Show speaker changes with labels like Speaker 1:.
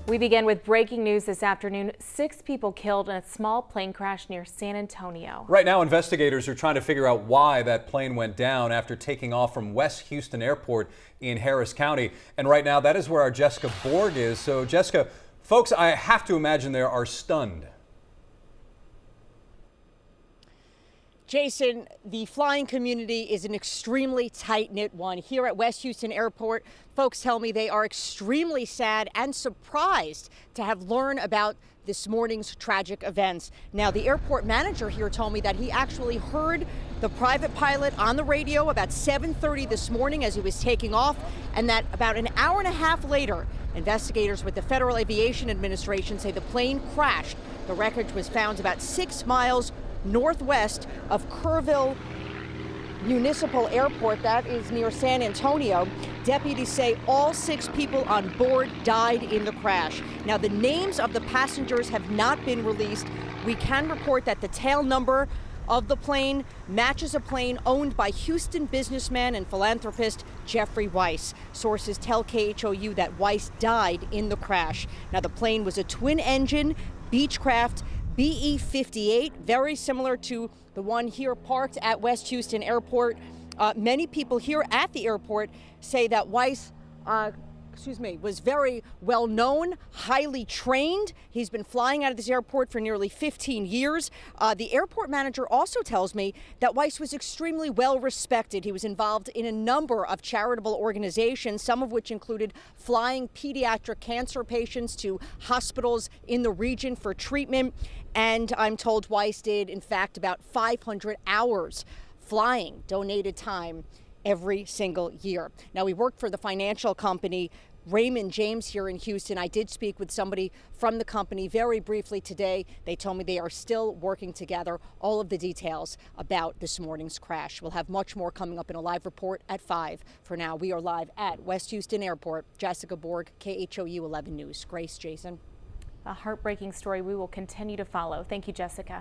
Speaker 1: We begin with breaking news this afternoon. 6 people killed in a small plane crash near San Antonio.
Speaker 2: Right now, investigators are trying to figure out why that plane went down after taking off from West Houston Airport in Harris County. And right now, that is where our Jessica Borg is. So, Jessica, folks, I have to imagine they are stunned.
Speaker 3: Jason, the flying community is an extremely tight-knit one. Here at West Houston Airport, folks tell me they are extremely sad and surprised to have learned about this morning's tragic events. Now, the airport manager here told me that he actually heard the private pilot on the radio about 7:30 this morning as he was taking off, and that about an hour and a half later, investigators with the Federal Aviation Administration say the plane crashed. The wreckage was found about 6 miles northwest of Kerrville Municipal Airport, that is near San Antonio. Deputies say all 6 people on board died in the crash. Now, the names of the passengers have not been released. We can report that the tail number of the plane matches a plane owned by Houston businessman and philanthropist Jeffrey Weiss. Sources tell KHOU that Weiss died in the crash. Now, the plane was a twin-engine Beechcraft BE-58, very similar to the one here parked at West Houston Airport. Many people here at the airport say that Weiss was very well known, highly trained. He's been flying out of this airport for nearly 15 years. The airport manager also tells me that Weiss was extremely well respected. He was involved in a number of charitable organizations, some of which included flying pediatric cancer patients to hospitals in the region for treatment. And I'm told Weiss did, in fact, about 500 hours flying donated time every single year. Now, we worked for the financial company Raymond James here in Houston. I did speak with somebody from the company very briefly today. They told me they are still working together all of the details about this morning's crash. We'll have much more coming up in a live report at 5. For now, we are live at West Houston Airport. Jessica Borg, KHOU 11 News. Grace, Jason.
Speaker 1: A heartbreaking story we will continue to follow. Thank you, Jessica.